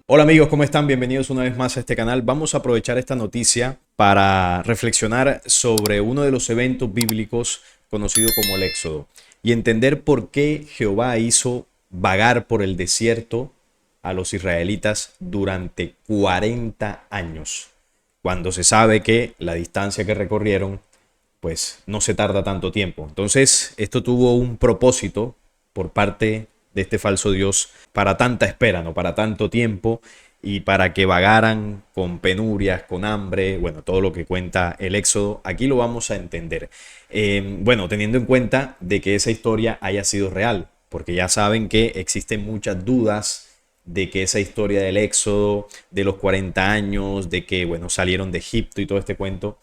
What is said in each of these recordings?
Hola amigos, ¿cómo están? Bienvenidos una vez más a este canal. Vamos a aprovechar esta noticia para reflexionar sobre uno de los eventos bíblicos conocido como el Éxodo y entender por qué Jehová hizo vagar por el desierto a los israelitas durante 40 años, cuando se sabe que la distancia que recorrieron pues no se tarda tanto tiempo. Entonces, esto tuvo un propósito por parte de este falso Dios para tanta espera, ¿no? Para tanto tiempo y para que vagaran con penurias, con hambre, bueno, todo lo que cuenta el Éxodo, aquí lo vamos a entender. Bueno, teniendo en cuenta de que esa historia haya sido real, porque ya saben que existen muchas dudas de que esa historia del Éxodo, de los 40 años, de que, bueno, salieron de Egipto y todo este cuento,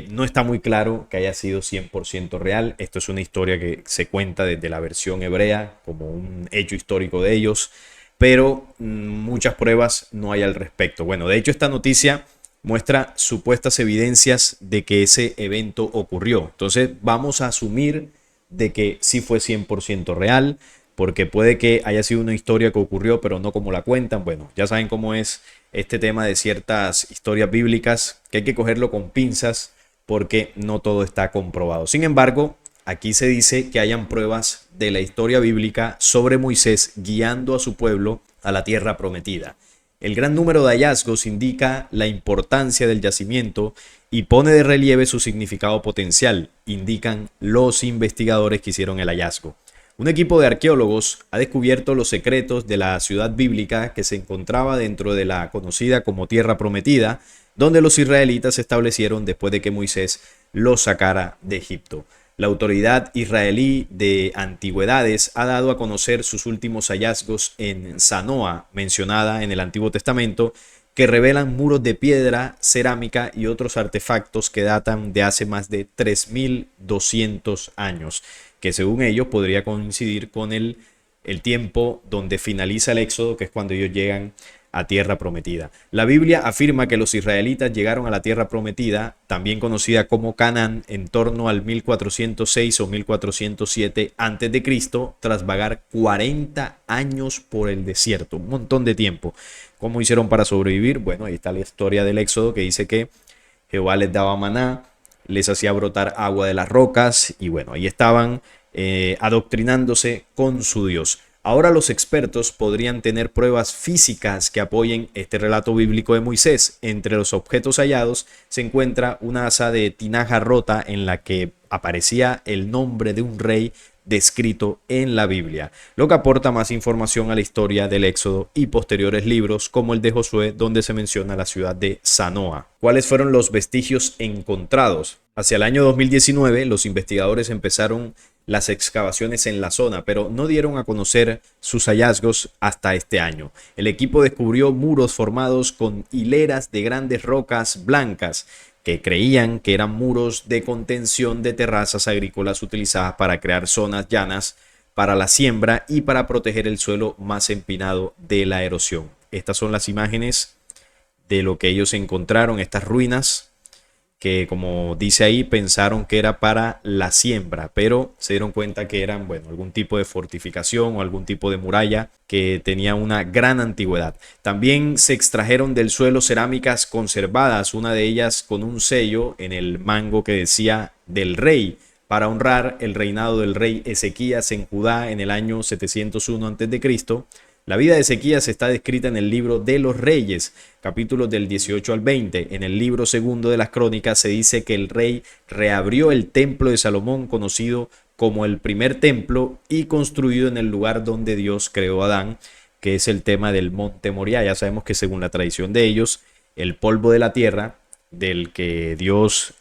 no está muy claro que haya sido 100% real. Esto es una historia que se cuenta desde la versión hebrea como un hecho histórico de ellos, pero muchas pruebas no hay al respecto. Bueno, de hecho esta noticia muestra supuestas evidencias de que ese evento ocurrió. Entonces vamos a asumir de que sí fue 100% real, porque puede que haya sido una historia que ocurrió, pero no como la cuentan. Bueno, ya saben cómo es este tema de ciertas historias bíblicas, que hay que cogerlo con pinzas porque no todo está comprobado. Sin embargo, aquí se dice que hayan pruebas de la historia bíblica sobre Moisés guiando a su pueblo a la tierra prometida. El gran número de hallazgos indica la importancia del yacimiento y pone de relieve su significado potencial, indican los investigadores que hicieron el hallazgo. Un equipo de arqueólogos ha descubierto los secretos de la ciudad bíblica que se encontraba dentro de la conocida como Tierra Prometida, donde los israelitas se establecieron después de que Moisés los sacara de Egipto. La autoridad israelí de antigüedades ha dado a conocer sus últimos hallazgos en Sanoa, mencionada en el Antiguo Testamento, que revelan muros de piedra, cerámica y otros artefactos que datan de hace más de 3200 años, que según ellos podría coincidir con el tiempo donde finaliza el Éxodo, que es cuando ellos llegan a tierra prometida. La Biblia afirma que los israelitas llegaron a la tierra prometida, también conocida como Canaán, en torno al 1406 o 1407 a.C., tras vagar 40 años por el desierto, un montón de tiempo. ¿Cómo hicieron para sobrevivir? Bueno, ahí está la historia del Éxodo, que dice que Jehová les daba maná, les hacía brotar agua de las rocas y bueno, ahí estaban adoctrinándose con su Dios. Ahora los expertos podrían tener pruebas físicas que apoyen este relato bíblico de Moisés. Entre los objetos hallados se encuentra una asa de tinaja rota en la que aparecía el nombre de un rey descrito en la Biblia, lo que aporta más información a la historia del Éxodo y posteriores libros como el de Josué, donde se menciona la ciudad de Sanoa. ¿Cuáles fueron los vestigios encontrados? Hacia el año 2019, los investigadores empezaron las excavaciones en la zona, pero no dieron a conocer sus hallazgos hasta este año. El equipo descubrió muros formados con hileras de grandes rocas blancas que creían que eran muros de contención de terrazas agrícolas utilizadas para crear zonas llanas para la siembra y para proteger el suelo más empinado de la erosión. Estas son las imágenes de lo que ellos encontraron, estas ruinas que, como dice ahí, pensaron que era para la siembra, pero se dieron cuenta que eran, bueno, algún tipo de fortificación o algún tipo de muralla que tenía una gran antigüedad. También se extrajeron del suelo cerámicas conservadas, una de ellas con un sello en el mango que decía del rey, para honrar el reinado del rey Ezequías en Judá en el año 701 a.C. La vida de Ezequías está descrita en el libro de los Reyes, capítulos del 18 al 20. En el libro segundo de las Crónicas se dice que el rey reabrió el templo de Salomón, conocido como el primer templo y construido en el lugar donde Dios creó a Adán, que es el tema del monte Moriah. Ya sabemos que según la tradición de ellos, el polvo de la tierra del que Dios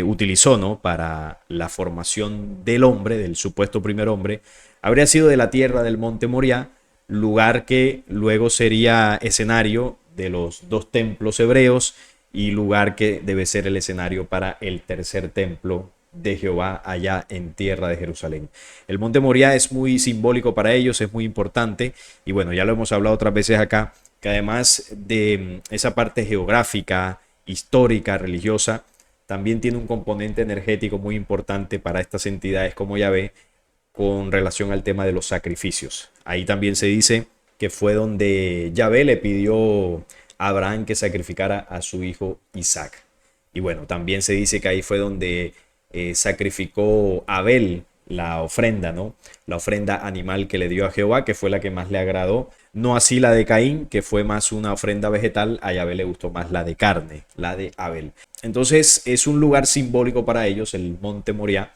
utilizó, ¿no?, para la formación del hombre, del supuesto primer hombre, habría sido de la tierra del monte Moriah, lugar que luego sería escenario de los dos templos hebreos y lugar que debe ser el escenario para el tercer templo de Jehová allá en tierra de Jerusalén. El monte Moriah es muy simbólico para ellos, es muy importante y bueno, ya lo hemos hablado otras veces acá, que además de esa parte geográfica, histórica, religiosa, también tiene un componente energético muy importante para estas entidades como Yahvé con relación al tema de los sacrificios. Ahí también se dice que fue donde Yahvé le pidió a Abraham que sacrificara a su hijo Isaac. Y bueno, también se dice que ahí fue donde sacrificó Abel la ofrenda, ¿no? La ofrenda animal que le dio a Jehová, que fue la que más le agradó. No así la de Caín, que fue más una ofrenda vegetal. A Yahvé le gustó más la de carne, la de Abel. Entonces es un lugar simbólico para ellos, el Monte Moriah,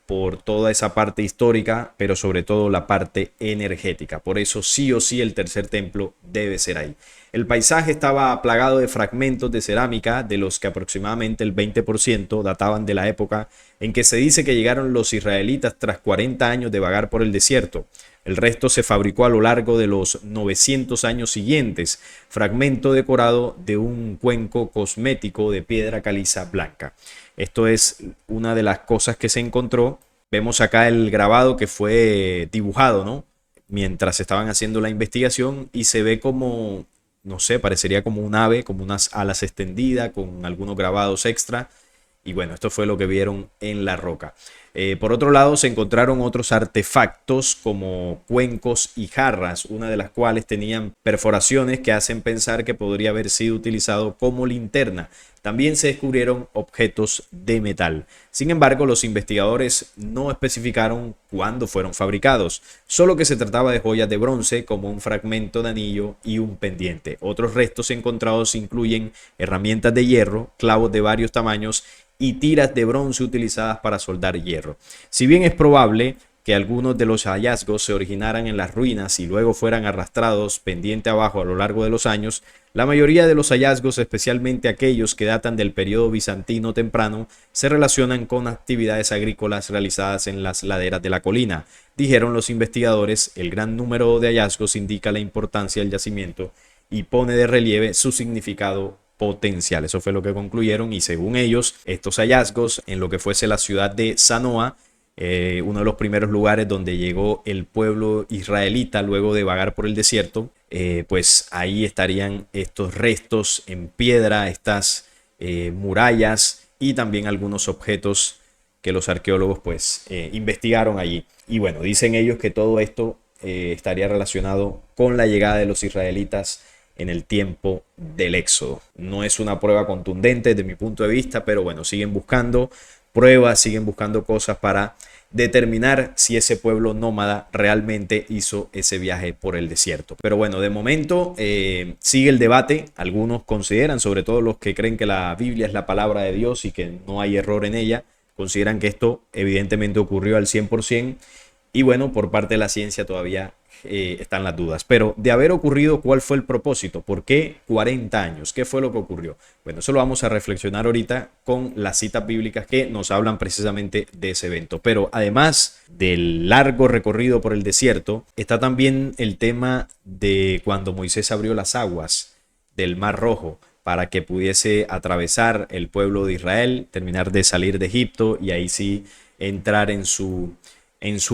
por toda esa parte histórica, pero sobre todo la parte energética. Por eso sí o sí el tercer templo debe ser ahí. El paisaje estaba plagado de fragmentos de cerámica, de los que aproximadamente el 20% databan de la época en que se dice que llegaron los israelitas tras 40 años de vagar por el desierto. El resto se fabricó a lo largo de los 900 años siguientes, fragmento decorado de un cuenco cosmético de piedra caliza blanca. Esto es una de las cosas que se encontró. Vemos acá el grabado que fue dibujado, ¿no? Mientras estaban haciendo la investigación, y se ve como, no sé, parecería como un ave, como unas alas extendidas con algunos grabados extra. Y bueno, esto fue lo que vieron en la roca. Por otro lado, se encontraron otros artefactos como cuencos y jarras, una de las cuales tenían perforaciones que hacen pensar que podría haber sido utilizado como linterna. También se descubrieron objetos de metal. Sin embargo, los investigadores no especificaron cuándo fueron fabricados, solo que se trataba de joyas de bronce como un fragmento de anillo y un pendiente. Otros restos encontrados incluyen herramientas de hierro, clavos de varios tamaños y tiras de bronce utilizadas para soldar hierro. Si bien es probable que algunos de los hallazgos se originaran en las ruinas y luego fueran arrastrados pendiente abajo a lo largo de los años, la mayoría de los hallazgos, especialmente aquellos que datan del periodo bizantino temprano, se relacionan con actividades agrícolas realizadas en las laderas de la colina. Dijeron los investigadores, el gran número de hallazgos indica la importancia del yacimiento y pone de relieve su significado potencial. Eso fue lo que concluyeron, y según ellos, estos hallazgos en lo que fuese la ciudad de Sanoa, uno de los primeros lugares donde llegó el pueblo israelita luego de vagar por el desierto, pues ahí estarían estos restos en piedra, estas murallas y también algunos objetos que los arqueólogos pues investigaron allí. Y bueno, dicen ellos que todo esto estaría relacionado con la llegada de los israelitas en el tiempo del Éxodo. No es una prueba contundente desde mi punto de vista, pero bueno, siguen buscando pruebas, siguen buscando cosas para determinar si ese pueblo nómada realmente hizo ese viaje por el desierto. Pero bueno, de momento sigue el debate. Algunos consideran, sobre todo los que creen que la Biblia es la palabra de Dios y que no hay error en ella, consideran que esto evidentemente ocurrió al 100%. Y bueno, por parte de la ciencia todavía están las dudas. Pero de haber ocurrido, ¿cuál fue el propósito? ¿Por qué 40 años? ¿Qué fue lo que ocurrió? Bueno, eso lo vamos a reflexionar ahorita con las citas bíblicas que nos hablan precisamente de ese evento. Pero además del largo recorrido por el desierto, está también el tema de cuando Moisés abrió las aguas del Mar Rojo para que pudiese atravesar el pueblo de Israel, terminar de salir de Egipto y ahí sí entrar en su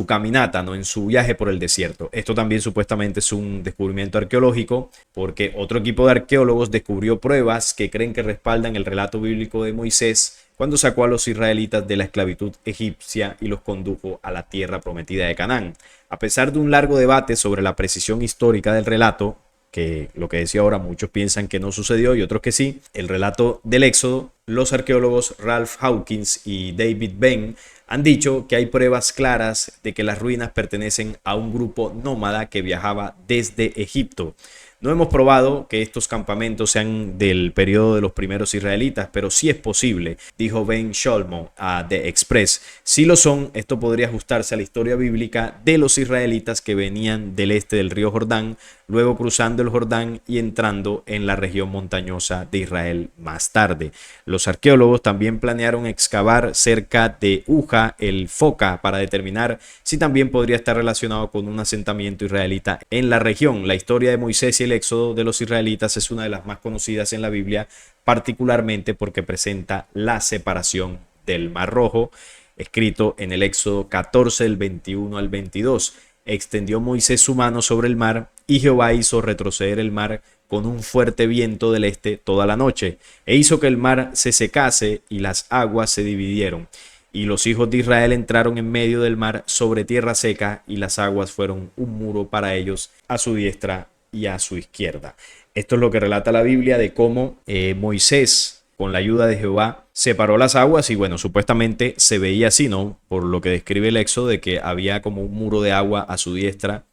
caminata, ¿no? En su viaje por el desierto. Esto también supuestamente es un descubrimiento arqueológico, porque otro equipo de arqueólogos descubrió pruebas que creen que respaldan el relato bíblico de Moisés cuando sacó a los israelitas de la esclavitud egipcia y los condujo a la tierra prometida de Canaán. A pesar de un largo debate sobre la precisión histórica del relato, que lo que decía ahora muchos piensan que no sucedió y otros que sí, el relato del Éxodo, los arqueólogos Ralph Hawkins y David Benn han dicho que hay pruebas claras de que las ruinas pertenecen a un grupo nómada que viajaba desde Egipto. No hemos probado que estos campamentos sean del periodo de los primeros israelitas, pero sí es posible, dijo Ben Sholmo a The Express. Si lo son, esto podría ajustarse a la historia bíblica de los israelitas que venían del este del río Jordán, luego cruzando el Jordán y entrando en la región montañosa de Israel más tarde. Los arqueólogos también planearon excavar cerca de Uja, el Foca, para determinar si también podría estar relacionado con un asentamiento israelita en la región. La historia de Moisés y el éxodo de los israelitas es una de las más conocidas en la Biblia, particularmente porque presenta la separación del Mar Rojo, escrito en el Éxodo 14, del 21 al 22. Extendió Moisés su mano sobre el mar y Jehová hizo retroceder el mar con un fuerte viento del este toda la noche, e hizo que el mar se secase y las aguas se dividieron. Y los hijos de Israel entraron en medio del mar sobre tierra seca, y las aguas fueron un muro para ellos a su diestra y a su izquierda. Esto es lo que relata la Biblia de cómo Moisés, con la ayuda de Jehová, separó las aguas y bueno, supuestamente se veía así, ¿no? Por lo que describe el Éxodo, de que había como un muro de agua a su diestra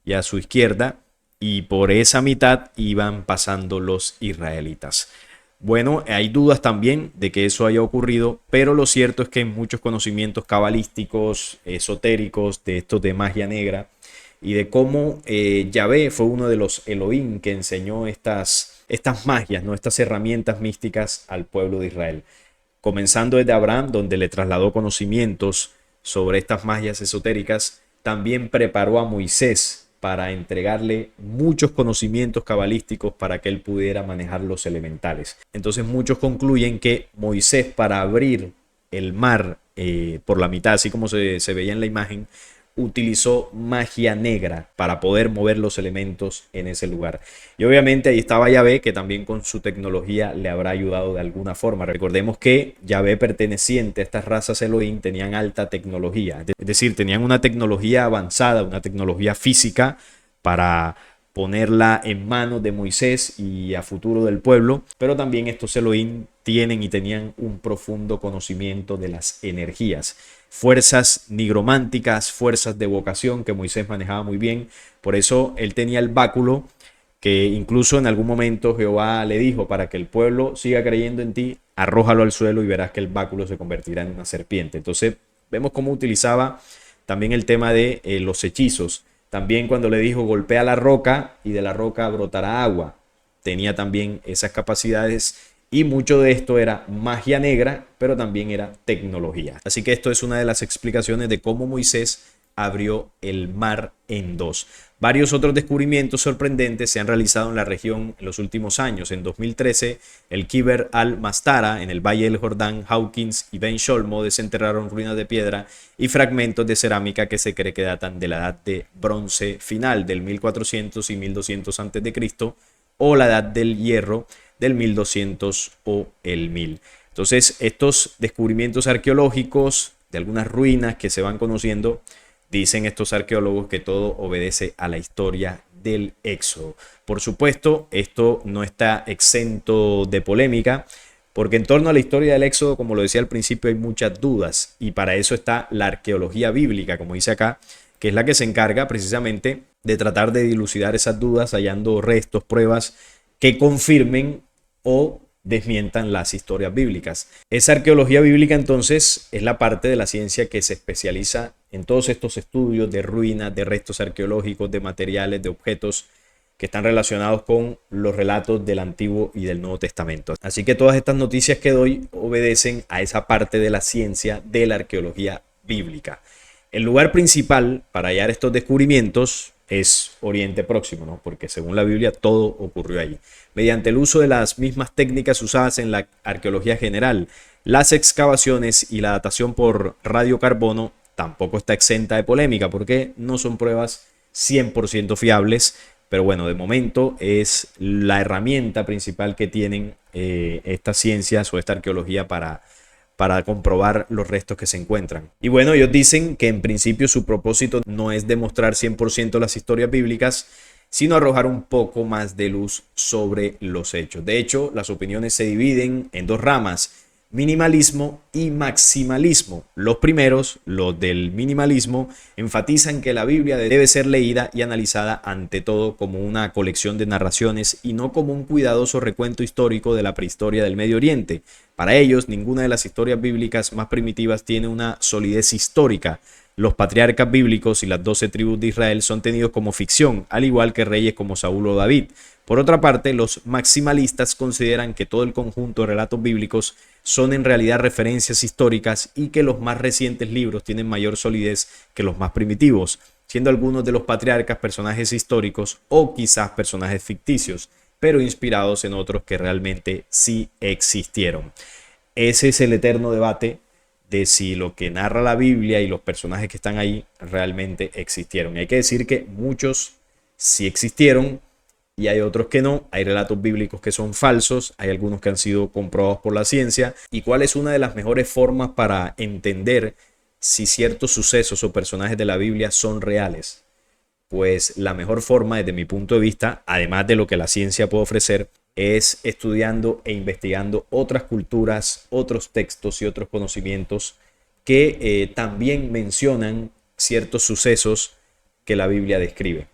y a su izquierda, y por esa mitad iban pasando los israelitas. Bueno, hay dudas también de que eso haya ocurrido, pero lo cierto es que hay muchos conocimientos cabalísticos, esotéricos, de estos de magia negra, y de cómo Yahvé fue uno de los Elohim que enseñó estas magias, ¿no? Estas herramientas místicas al pueblo de Israel. Comenzando desde Abraham, donde le trasladó conocimientos sobre estas magias esotéricas, también preparó a Moisés para entregarle muchos conocimientos cabalísticos para que él pudiera manejar los elementales. Entonces muchos concluyen que Moisés, para abrir el mar por la mitad, así como se veía en la imagen, utilizó magia negra para poder mover los elementos en ese lugar. Y obviamente ahí estaba Yahvé, que también con su tecnología le habrá ayudado de alguna forma. Recordemos que Yahvé, perteneciente a estas razas Elohim, tenían alta tecnología, es decir, tenían una tecnología avanzada, una tecnología física para ponerla en manos de Moisés y a futuro del pueblo, pero también estos Elohim tienen y tenían un profundo conocimiento de las energías, fuerzas nigrománticas, fuerzas de evocación que Moisés manejaba muy bien. Por eso él tenía el báculo, que incluso en algún momento Jehová le dijo: para que el pueblo siga creyendo en ti, arrójalo al suelo y verás que el báculo se convertirá en una serpiente. Entonces vemos cómo utilizaba también el tema de los hechizos. También cuando le dijo: golpea la roca y de la roca brotará agua, tenía también esas capacidades. Y mucho de esto era magia negra, pero también era tecnología. Así que esto es una de las explicaciones de cómo Moisés abrió el mar en dos. Varios otros descubrimientos sorprendentes se han realizado en la región en los últimos años. En 2013, el Kiber al-Mastara, en el Valle del Jordán, Hawkins y Ben Sholmo desenterraron ruinas de piedra y fragmentos de cerámica que se cree que datan de la edad de bronce final, del 1400 y 1200 a.C., o la edad del hierro, del 1200 o el 1000. Entonces, estos descubrimientos arqueológicos de algunas ruinas que se van conociendo, dicen estos arqueólogos que todo obedece a la historia del Éxodo. Por supuesto, esto no está exento de polémica, porque en torno a la historia del Éxodo, como lo decía al principio, hay muchas dudas, y para eso está la arqueología bíblica, como dice acá, que es la que se encarga precisamente de tratar de dilucidar esas dudas, hallando restos, pruebas que confirmen o desmientan las historias bíblicas. Esa arqueología bíblica entonces es la parte de la ciencia que se especializa en todos estos estudios de ruinas, de restos arqueológicos, de materiales, de objetos que están relacionados con los relatos del Antiguo y del Nuevo Testamento. Así que todas estas noticias que doy obedecen a esa parte de la ciencia de la arqueología bíblica. El lugar principal para hallar estos descubrimientos es Oriente Próximo, ¿no? Porque según la Biblia todo ocurrió allí. Mediante el uso de las mismas técnicas usadas en la arqueología general, las excavaciones y la datación por radiocarbono tampoco está exenta de polémica, porque no son pruebas 100% fiables, pero bueno, de momento es la herramienta principal que tienen estas ciencias o esta arqueología para comprobar los restos que se encuentran. Y bueno, ellos dicen que en principio su propósito no es demostrar 100% las historias bíblicas, sino arrojar un poco más de luz sobre los hechos. De hecho, las opiniones se dividen en dos ramas: minimalismo y maximalismo. Los primeros, los del minimalismo, enfatizan que la Biblia debe ser leída y analizada ante todo como una colección de narraciones y no como un cuidadoso recuento histórico de la prehistoria del Medio Oriente. Para ellos, ninguna de las historias bíblicas más primitivas tiene una solidez histórica. Los patriarcas bíblicos y las 12 tribus de Israel son tenidos como ficción, al igual que reyes como Saúl o David. Por otra parte, los maximalistas consideran que todo el conjunto de relatos bíblicos son en realidad referencias históricas y que los más recientes libros tienen mayor solidez que los más primitivos, siendo algunos de los patriarcas personajes históricos o quizás personajes ficticios, pero inspirados en otros que realmente sí existieron. Ese es el eterno debate de si lo que narra la Biblia y los personajes que están ahí realmente existieron. Y hay que decir que muchos sí existieron y hay otros que no. Hay relatos bíblicos que son falsos, hay algunos que han sido comprobados por la ciencia. ¿Y cuál es una de las mejores formas para entender si ciertos sucesos o personajes de la Biblia son reales? pues la mejor forma desde mi punto de vista, además de lo que la ciencia puede ofrecer, es estudiando e investigando otras culturas, otros textos y otros conocimientos que también mencionan ciertos sucesos que la Biblia describe.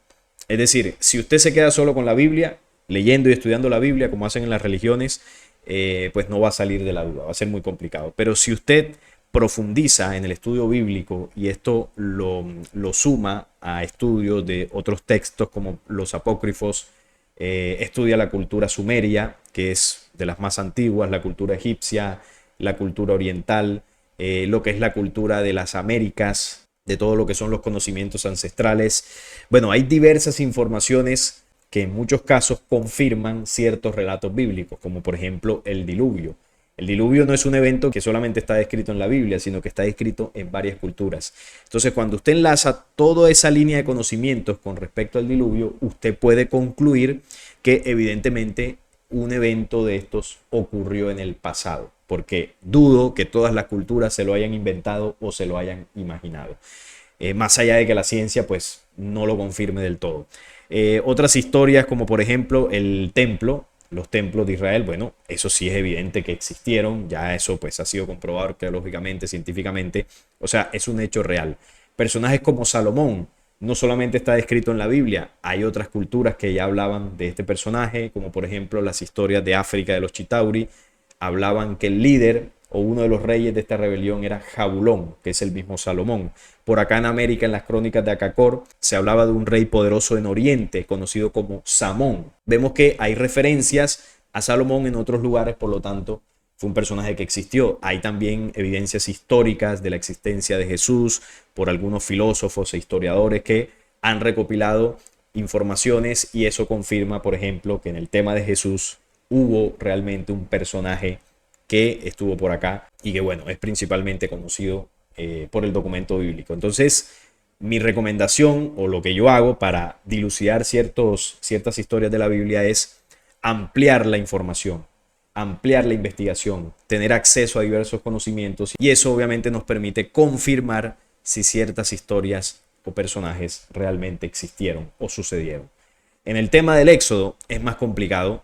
Es decir, si usted se queda solo con la Biblia, leyendo y estudiando la Biblia como hacen en las religiones, pues no va a salir de la duda, va a ser muy complicado. Pero si usted profundiza en el estudio bíblico y esto lo suma a estudios de otros textos como los apócrifos, estudia la cultura sumeria, que es de las más antiguas, la cultura egipcia, la cultura oriental, lo que es la cultura de las Américas, de todo lo que son los conocimientos ancestrales. Bueno, hay diversas informaciones que en muchos casos confirman ciertos relatos bíblicos, como por ejemplo el diluvio. El diluvio no es un evento que solamente está descrito en la Biblia, sino que está descrito en varias culturas. Entonces, cuando usted enlaza toda esa línea de conocimientos con respecto al diluvio, usted puede concluir que evidentemente un evento de estos ocurrió en el pasado, porque dudo que todas las culturas se lo hayan inventado o se lo hayan imaginado. Más allá de que la ciencia pues no lo confirme del todo. Otras historias como por ejemplo el templo, los templos de Israel, bueno, eso sí es evidente que existieron, ya eso pues ha sido comprobado arqueológicamente, científicamente, o sea, es un hecho real. Personajes como Salomón, no solamente está descrito en la Biblia, hay otras culturas que ya hablaban de este personaje, como por ejemplo las historias de África de los Chitauri, hablaban que el líder o uno de los reyes de esta rebelión era Jabulón, que es el mismo Salomón. Por acá en América, en las crónicas de Acacor, se hablaba de un rey poderoso en Oriente, conocido como Samón. Vemos que hay referencias a Salomón en otros lugares, por lo tanto, fue un personaje que existió. Hay también evidencias históricas de la existencia de Jesús por algunos filósofos e historiadores que han recopilado informaciones y eso confirma, por ejemplo, que en el tema de Jesús hubo realmente un personaje que estuvo por acá y que, bueno, es principalmente conocido por el documento bíblico. Entonces, mi recomendación o lo que yo hago para dilucidar ciertas historias de la Biblia es ampliar la información, ampliar la investigación, tener acceso a diversos conocimientos y eso obviamente nos permite confirmar si ciertas historias o personajes realmente existieron o sucedieron. En el tema del Éxodo es más complicado.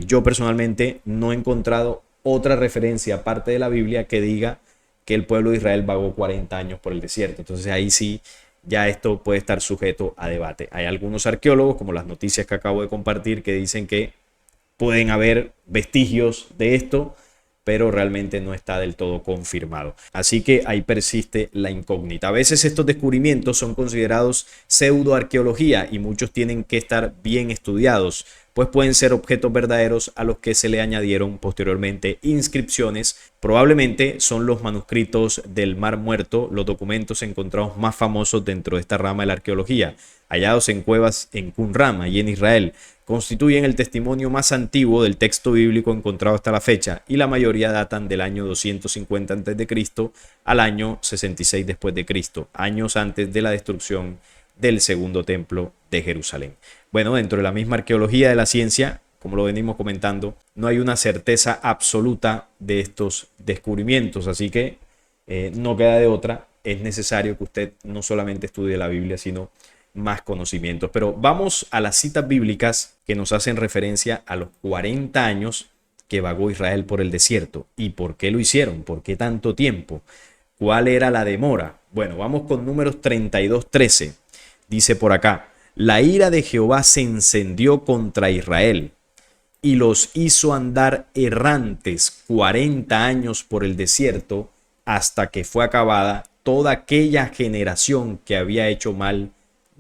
Yo personalmente no he encontrado otra referencia aparte de la Biblia que diga que el pueblo de Israel vagó 40 años por el desierto. Entonces ahí sí ya esto puede estar sujeto a debate. Hay algunos arqueólogos, como las noticias que acabo de compartir, que dicen que pueden haber vestigios de esto, pero realmente no está del todo confirmado. Así que ahí persiste la incógnita. A veces estos descubrimientos son considerados pseudoarqueología y muchos tienen que estar bien estudiados, pues pueden ser objetos verdaderos a los que se le añadieron posteriormente inscripciones. Probablemente son los manuscritos del Mar Muerto, los documentos encontrados más famosos dentro de esta rama de la arqueología, hallados en cuevas en Qumran, allí en Israel. Constituyen el testimonio más antiguo del texto bíblico encontrado hasta la fecha y la mayoría datan del año 250 a.C. al año 66 después de Cristo, años antes de la destrucción del segundo templo de Jerusalén. Bueno, dentro de la misma arqueología de la ciencia, como lo venimos comentando, no hay una certeza absoluta de estos descubrimientos, así que no queda de otra, es necesario que usted no solamente estudie la Biblia, sino más conocimientos. Pero vamos a las citas bíblicas que nos hacen referencia a los 40 años que vagó Israel por el desierto. ¿Y por qué lo hicieron? ¿Por qué tanto tiempo? ¿Cuál era la demora? Bueno, vamos con Números 32:13. Dice por acá: la ira de Jehová se encendió contra Israel y los hizo andar errantes 40 años por el desierto hasta que fue acabada toda aquella generación que había hecho mal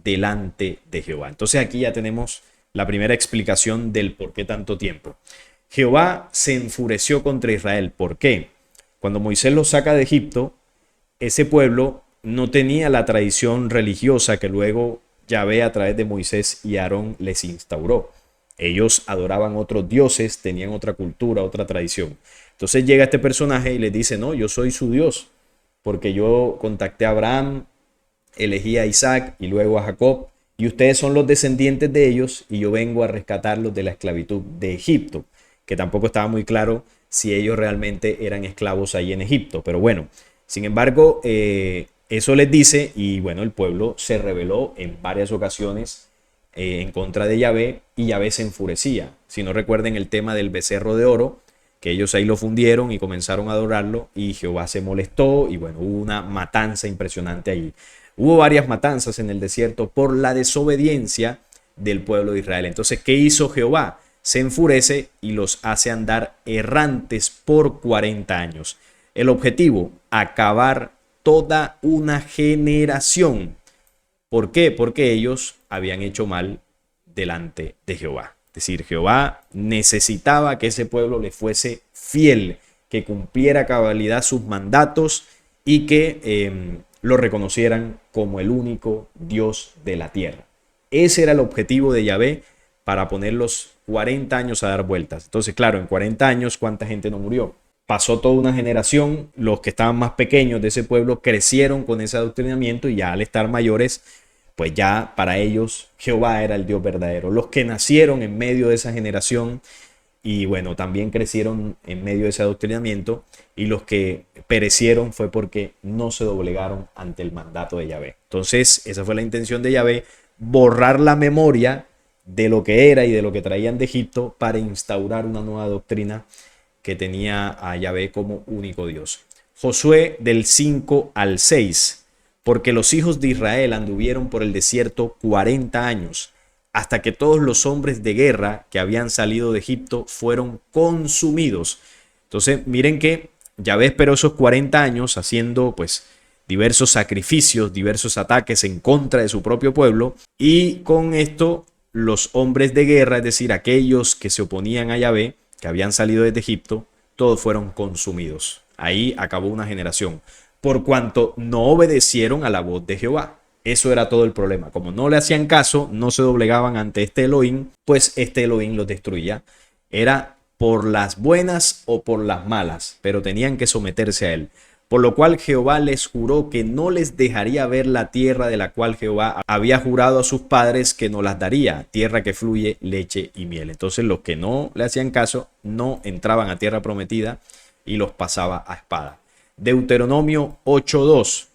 delante de Jehová. Entonces aquí ya tenemos la primera explicación del por qué tanto tiempo. Jehová se enfureció contra Israel. ¿Por qué? Cuando Moisés los saca de Egipto, ese pueblo no tenía la tradición religiosa que luego Yahvé a través de Moisés y Aarón les instauró. Ellos adoraban otros dioses, tenían otra cultura, otra tradición. Entonces llega este personaje y les dice: no, yo soy su Dios, porque yo contacté a Abraham, elegí a Isaac y luego a Jacob, y ustedes son los descendientes de ellos y yo vengo a rescatarlos de la esclavitud de Egipto, que tampoco estaba muy claro si ellos realmente eran esclavos ahí en Egipto, pero bueno, sin embargo, eso les dice, y bueno, el pueblo se rebeló en varias ocasiones en contra de Yahvé, y Yahvé se enfurecía. Si no recuerden el tema del becerro de oro, que ellos ahí lo fundieron y comenzaron a adorarlo, y Jehová se molestó, y bueno, hubo una matanza impresionante ahí. Hubo varias matanzas en el desierto por la desobediencia del pueblo de Israel. Entonces, ¿qué hizo Jehová? Se enfurece y los hace andar errantes por 40 años. El objetivo, acabar toda una generación. ¿Por qué? Porque ellos habían hecho mal delante de Jehová. Es decir, Jehová necesitaba que ese pueblo le fuese fiel, que cumpliera a cabalidad sus mandatos y que lo reconocieran como el único Dios de la tierra. Ese era el objetivo de Yahvé para poner los 40 años a dar vueltas. Entonces, claro, en 40 años, ¿cuánta gente no murió? Pasó toda una generación, los que estaban más pequeños de ese pueblo crecieron con ese adoctrinamiento y ya al estar mayores, pues ya para ellos Jehová era el Dios verdadero. Los que nacieron en medio de esa generación y bueno, también crecieron en medio de ese adoctrinamiento, y los que perecieron fue porque no se doblegaron ante el mandato de Yahvé. Entonces, esa fue la intención de Yahvé, borrar la memoria de lo que era y de lo que traían de Egipto para instaurar una nueva doctrina que tenía a Yahvé como único Dios. Josué del 5 al 6. Porque los hijos de Israel anduvieron por el desierto 40 años, hasta que todos los hombres de guerra que habían salido de Egipto fueron consumidos. Entonces, miren que Yahvé esperó esos 40 años haciendo pues diversos sacrificios, diversos ataques en contra de su propio pueblo, y con esto los hombres de guerra, es decir, aquellos que se oponían a Yahvé, que habían salido desde Egipto, todos fueron consumidos. Ahí acabó una generación, por cuanto no obedecieron a la voz de Jehová. Eso era todo el problema. Como no le hacían caso, no se doblegaban ante este Elohim, pues este Elohim los destruía. Era por las buenas o por las malas, pero tenían que someterse a él. Por lo cual Jehová les juró que no les dejaría ver la tierra de la cual Jehová había jurado a sus padres que no las daría, tierra que fluye leche y miel. Entonces los que no le hacían caso no entraban a tierra prometida y los pasaba a espada. Deuteronomio 8:2.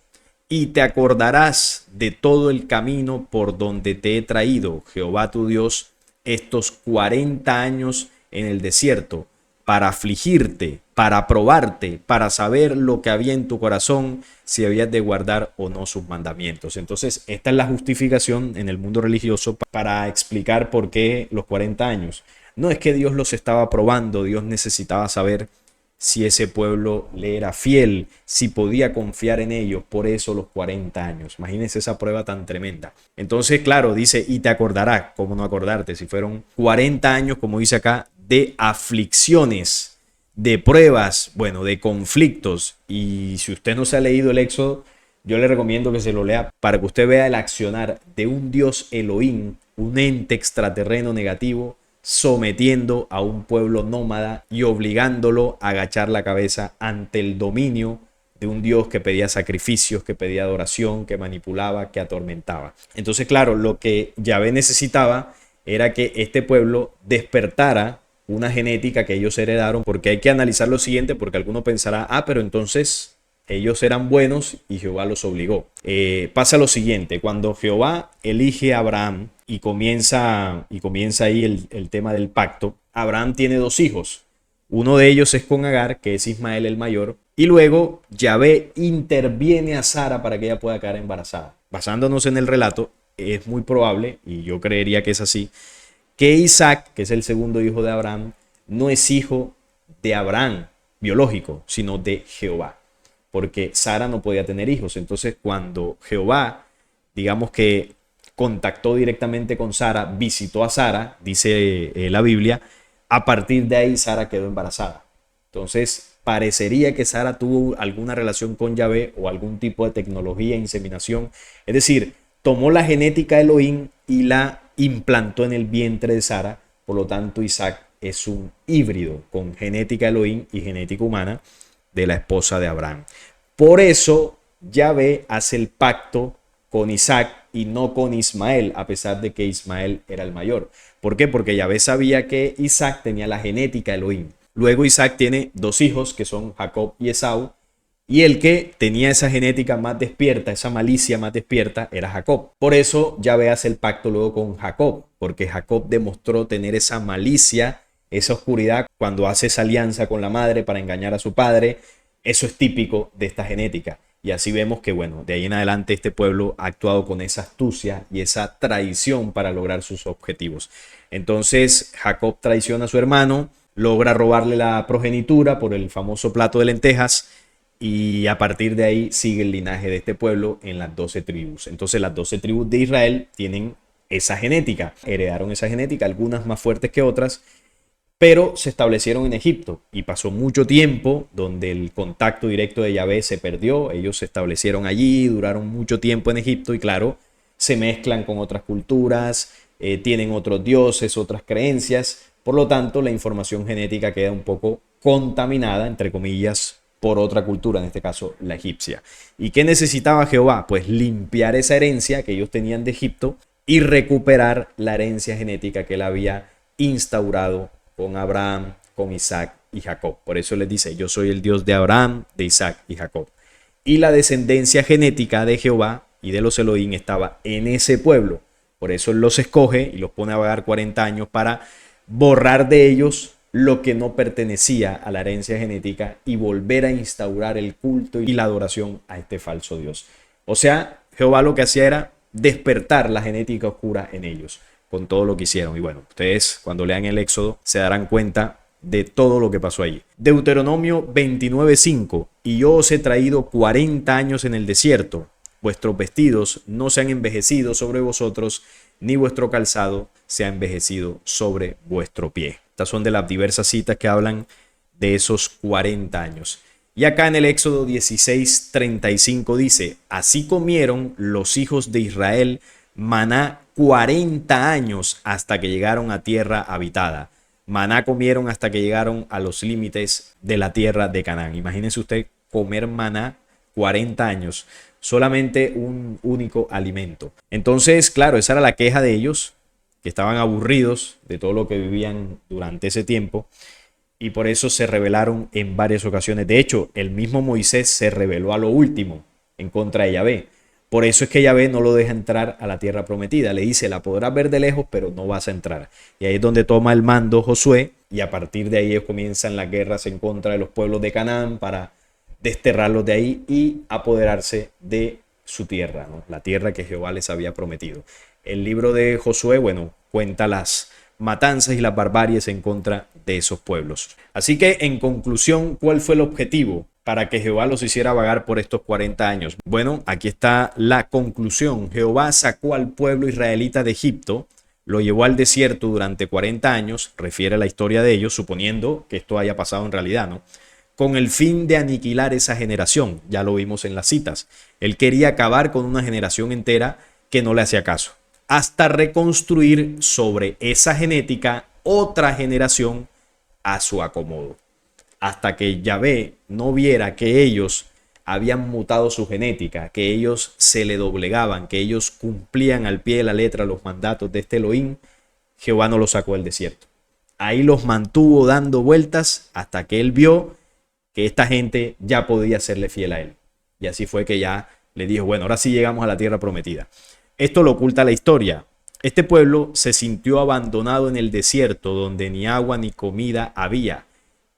Y te acordarás de todo el camino por donde te he traído, Jehová tu Dios, estos 40 años en el desierto, para afligirte, para probarte, para saber lo que había en tu corazón, si habías de guardar o no sus mandamientos. Entonces, esta es la justificación en el mundo religioso para explicar por qué los 40 años. No es que Dios los estaba probando, Dios necesitaba saber si ese pueblo le era fiel, si podía confiar en ellos, por eso los 40 años. Imagínense esa prueba tan tremenda. Entonces, claro, dice, y te acordarás, ¿cómo no acordarte? Si fueron 40 años, como dice acá, de aflicciones, de pruebas, bueno, de conflictos. Y si usted no se ha leído el Éxodo, yo le recomiendo que se lo lea para que usted vea el accionar de un Dios Elohim, un ente extraterreno negativo, sometiendo a un pueblo nómada y obligándolo a agachar la cabeza ante el dominio de un Dios que pedía sacrificios, que pedía adoración, que manipulaba, que atormentaba. Entonces, claro, lo que Yahvé necesitaba era que este pueblo despertara una genética que ellos heredaron, porque hay que analizar lo siguiente, porque alguno pensará, pero entonces ellos eran buenos y Jehová los obligó. Pasa lo siguiente, cuando Jehová elige a Abraham y comienza ahí el tema del pacto, Abraham tiene dos hijos. Uno de ellos es con Agar, que es Ismael el mayor, y luego Yahvé interviene a Sara para que ella pueda quedar embarazada. Basándonos en el relato, es muy probable, y yo creería que es así, que Isaac, que es el segundo hijo de Abraham, no es hijo de Abraham biológico, sino de Jehová, porque Sara no podía tener hijos. Entonces, cuando Jehová, digamos que contactó directamente con Sara, visitó a Sara, dice la Biblia, a partir de ahí Sara quedó embarazada. Entonces, parecería que Sara tuvo alguna relación con Yahvé o algún tipo de tecnología, inseminación. Es decir, tomó la genética de Elohim y la implantó en el vientre de Sara. Por lo tanto, Isaac es un híbrido con genética de Elohim y genética humana de la esposa de Abraham. Por eso, Yahvé hace el pacto con Isaac y no con Ismael, a pesar de que Ismael era el mayor. ¿Por qué? Porque Yahvé sabía que Isaac tenía la genética de Elohim. Luego Isaac tiene dos hijos que son Jacob y Esaú, Y el que tenía esa genética más despierta, esa malicia más despierta, era Jacob. Por eso Yahvé hace el pacto luego con Jacob, porque Jacob demostró tener esa malicia, esa oscuridad cuando hace esa alianza con la madre para engañar a su padre. Eso es típico de esta genética. Y así vemos que, bueno, de ahí en adelante este pueblo ha actuado con esa astucia y esa traición para lograr sus objetivos. Entonces Jacob traiciona a su hermano, logra robarle la progenitura por el famoso plato de lentejas, y a partir de ahí sigue el linaje de este pueblo en las 12 tribus. Entonces las 12 tribus de Israel tienen esa genética, heredaron esa genética, algunas más fuertes que otras, pero se establecieron en Egipto y pasó mucho tiempo donde el contacto directo de Yahvé se perdió. Ellos se establecieron allí, duraron mucho tiempo en Egipto y claro, se mezclan con otras culturas, tienen otros dioses, otras creencias. Por lo tanto, la información genética queda un poco contaminada, entre comillas, por otra cultura, en este caso la egipcia. ¿Y qué necesitaba Jehová? Pues limpiar esa herencia que ellos tenían de Egipto y recuperar la herencia genética que él había instaurado con Abraham, con Isaac y Jacob. Por eso les dice, yo soy el Dios de Abraham, de Isaac y Jacob. Y la descendencia genética de Jehová y de los Elohim estaba en ese pueblo. Por eso él los escoge y los pone a vagar 40 años para borrar de ellos lo que no pertenecía a la herencia genética y volver a instaurar el culto y la adoración a este falso Dios. O sea, Jehová lo que hacía era despertar la genética oscura en ellos con todo lo que hicieron. Y bueno, ustedes cuando lean el Éxodo se darán cuenta de todo lo que pasó allí. Deuteronomio 29:5: y yo os he traído 40 años en el desierto, vuestros vestidos no se han envejecido sobre vosotros, ni vuestro calzado se ha envejecido sobre vuestro pie. Estas son de las diversas citas que hablan de esos 40 años. Y acá en el Éxodo 16:35 dice: así comieron los hijos de Israel maná 40 años hasta que llegaron a tierra habitada. Maná comieron hasta que llegaron a los límites de la tierra de Canaán. Imagínense usted comer maná 40 años, solamente un único alimento. Entonces, claro, esa era la queja de ellos, que estaban aburridos de todo lo que vivían durante ese tiempo, y por eso se rebelaron en varias ocasiones. De hecho, el mismo Moisés se rebeló a lo último en contra de Yahvé. Por eso es que Yahvé no lo deja entrar a la tierra prometida. Le dice, la podrás ver de lejos, pero no vas a entrar. Y ahí es donde toma el mando Josué, y a partir de ahí ellos comienzan las guerras en contra de los pueblos de Canaán para desterrarlos de ahí y apoderarse de su tierra, ¿no? La tierra que Jehová les había prometido. El libro de Josué, bueno, cuenta las matanzas y las barbaries en contra de esos pueblos. Así que, en conclusión, ¿cuál fue el objetivo para que Jehová los hiciera vagar por estos 40 años? Bueno, aquí está la conclusión. Jehová sacó al pueblo israelita de Egipto, lo llevó al desierto durante 40 años, refiere la historia de ellos, suponiendo que esto haya pasado en realidad, ¿no? Con el fin de aniquilar esa generación. Ya lo vimos en las citas. Él quería acabar con una generación entera que no le hacía caso, hasta reconstruir sobre esa genética otra generación a su acomodo. Hasta que Yahvé no viera que ellos habían mutado su genética, que ellos se le doblegaban, que ellos cumplían al pie de la letra los mandatos de este Elohim, Jehová no los sacó del desierto. Ahí los mantuvo dando vueltas hasta que él vio que esta gente ya podía serle fiel a él. Y así fue que ya le dijo, bueno, ahora sí llegamos a la tierra prometida. Esto lo oculta la historia. Este pueblo se sintió abandonado en el desierto donde ni agua ni comida había,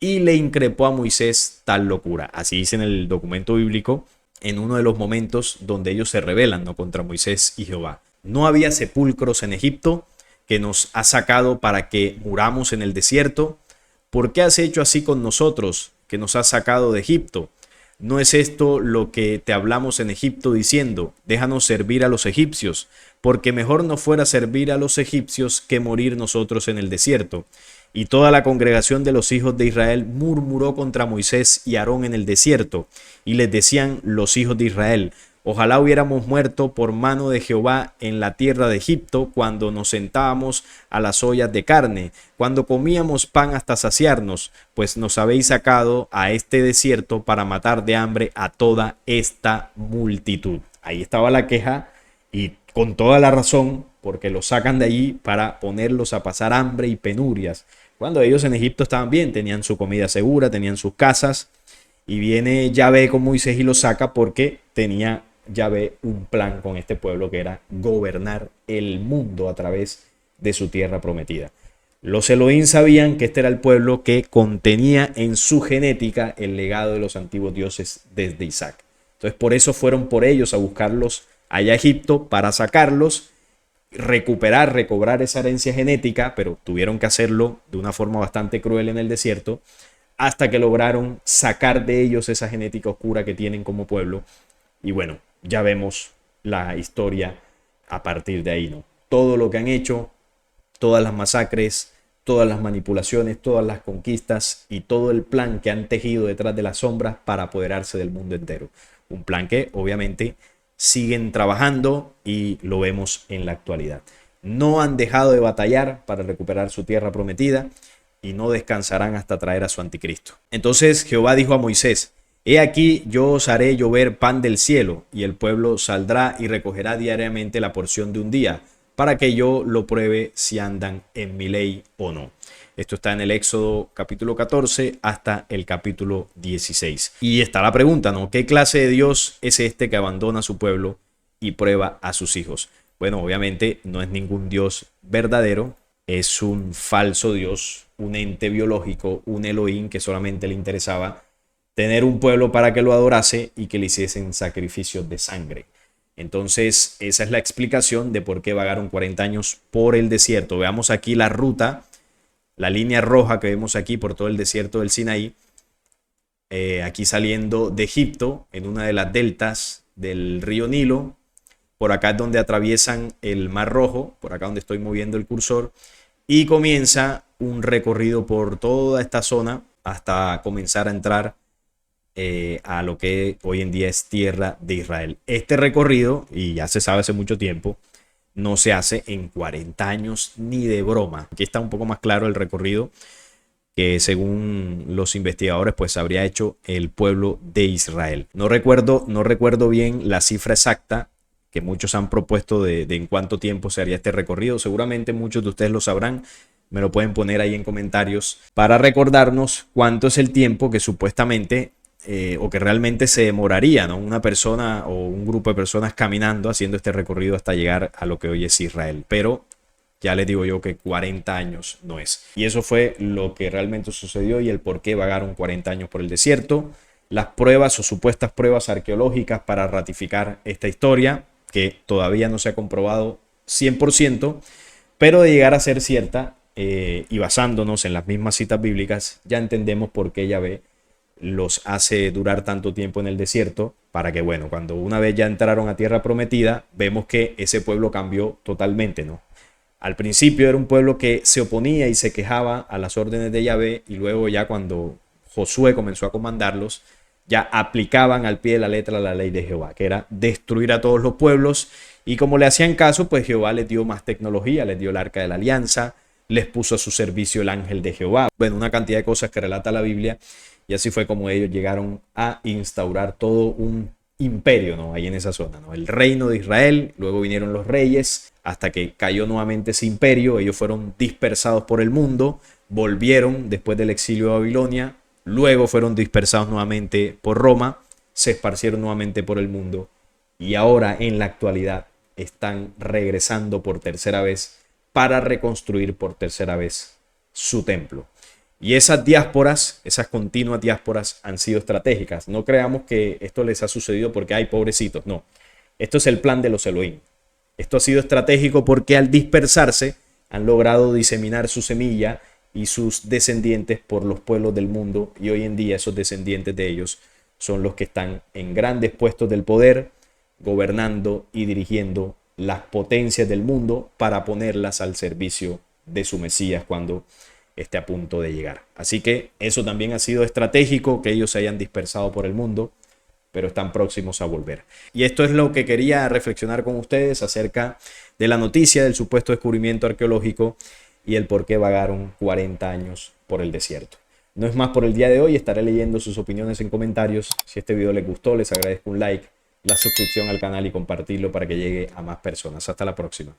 y le increpó a Moisés tal locura. Así dice en el documento bíblico, en uno de los momentos donde ellos se rebelan, ¿no?, contra Moisés y Jehová. No había sepulcros en Egipto, que nos ha sacado para que muramos en el desierto. ¿Por qué has hecho así con nosotros, que nos has sacado de Egipto? ¿No es esto lo que te hablamos en Egipto diciendo, déjanos servir a los egipcios? Porque mejor nos fuera servir a los egipcios que morir nosotros en el desierto. Y toda la congregación de los hijos de Israel murmuró contra Moisés y Aarón en el desierto, y les decían los hijos de Israel, ojalá hubiéramos muerto por mano de Jehová en la tierra de Egipto, cuando nos sentábamos a las ollas de carne, cuando comíamos pan hasta saciarnos, pues nos habéis sacado a este desierto para matar de hambre a toda esta multitud. Ahí estaba la queja, y con toda la razón, porque los sacan de allí para ponerlos a pasar hambre y penurias, cuando ellos en Egipto estaban bien, tenían su comida segura, tenían sus casas. Y viene Yahvé con Moisés y lo saca porque tenía Yahvé un plan con este pueblo que era gobernar el mundo a través de su tierra prometida. Los Elohim sabían que este era el pueblo que contenía en su genética el legado de los antiguos dioses desde Isaac. Entonces por eso fueron por ellos a buscarlos allá a Egipto para sacarlos, recobrar esa herencia genética, pero tuvieron que hacerlo de una forma bastante cruel en el desierto, hasta que lograron sacar de ellos esa genética oscura que tienen como pueblo. Y bueno, ya vemos la historia a partir de ahí, ¿no? Todo lo que han hecho, todas las masacres, todas las manipulaciones, todas las conquistas y todo el plan que han tejido detrás de las sombras para apoderarse del mundo entero. Un plan que obviamente siguen trabajando y lo vemos en la actualidad. No han dejado de batallar para recuperar su tierra prometida y no descansarán hasta traer a su anticristo. Entonces Jehová dijo a Moisés: He aquí, yo os haré llover pan del cielo, y el pueblo saldrá y recogerá diariamente la porción de un día, para que yo lo pruebe si andan en mi ley o no. Esto está en el Éxodo capítulo 14 hasta el capítulo 16. Y está la pregunta, ¿no? ¿Qué clase de Dios es este que abandona a su pueblo y prueba a sus hijos? Bueno, obviamente no es ningún Dios verdadero, es un falso Dios, un ente biológico, un Elohim que solamente le interesaba tener un pueblo para que lo adorase y que le hiciesen sacrificios de sangre. Entonces, esa es la explicación de por qué vagaron 40 años por el desierto. Veamos aquí la ruta, la línea roja que vemos aquí por todo el desierto del Sinaí. Aquí saliendo de Egipto, en una de las deltas del río Nilo. Por acá es donde atraviesan el Mar Rojo, por acá donde estoy moviendo el cursor. Y comienza un recorrido por toda esta zona hasta comenzar a entrar a lo que hoy en día es tierra de Israel. Este recorrido, y ya se sabe hace mucho tiempo, no se hace en 40 años ni de broma. Aquí está un poco más claro el recorrido que según los investigadores pues habría hecho el pueblo de Israel. No recuerdo bien la cifra exacta que muchos han propuesto de en cuánto tiempo se haría este recorrido. Seguramente muchos de ustedes lo sabrán. Me lo pueden poner ahí en comentarios para recordarnos cuánto es el tiempo que supuestamente o que realmente se demoraría, ¿no? Una persona o un grupo de personas caminando haciendo este recorrido hasta llegar a lo que hoy es Israel. Pero ya les digo yo que 40 años no es. Y eso fue lo que realmente sucedió y el por qué vagaron 40 años por el desierto. Las pruebas o supuestas pruebas arqueológicas para ratificar esta historia, que todavía no se ha comprobado 100%, pero de llegar a ser cierta y basándonos en las mismas citas bíblicas, ya entendemos por qué Yahvé los hace durar tanto tiempo en el desierto, para que, bueno, cuando una vez ya entraron a tierra prometida, vemos que ese pueblo cambió totalmente, ¿no? Al principio era un pueblo que se oponía y se quejaba a las órdenes de Yahvé, y luego ya cuando Josué comenzó a comandarlos, ya aplicaban al pie de la letra la ley de Jehová, que era destruir a todos los pueblos, y como le hacían caso, pues Jehová les dio más tecnología, les dio el arca de la alianza, les puso a su servicio el ángel de Jehová. Bueno, una cantidad de cosas que relata la Biblia, y así fue como ellos llegaron a instaurar todo un imperio, ¿no? Ahí en esa zona, ¿no? El reino de Israel, luego vinieron los reyes, hasta que cayó nuevamente ese imperio. Ellos fueron dispersados por el mundo, volvieron después del exilio de Babilonia, luego fueron dispersados nuevamente por Roma, se esparcieron nuevamente por el mundo y ahora en la actualidad están regresando por tercera vez para reconstruir por tercera vez su templo. Y esas diásporas, esas continuas diásporas han sido estratégicas. No creamos que esto les ha sucedido porque hay pobrecitos, no. Esto es el plan de los Elohim. Esto ha sido estratégico porque al dispersarse han logrado diseminar su semilla y sus descendientes por los pueblos del mundo, y hoy en día esos descendientes de ellos son los que están en grandes puestos del poder, gobernando y dirigiendo las potencias del mundo para ponerlas al servicio de su Mesías cuando esté a punto de llegar. Así que eso también ha sido estratégico, que ellos se hayan dispersado por el mundo, pero están próximos a volver. Y esto es lo que quería reflexionar con ustedes acerca de la noticia del supuesto descubrimiento arqueológico y el por qué vagaron 40 años por el desierto. No es más por el día de hoy, estaré leyendo sus opiniones en comentarios. Si este video les gustó, les agradezco un like, la suscripción al canal y compartirlo para que llegue a más personas. Hasta la próxima.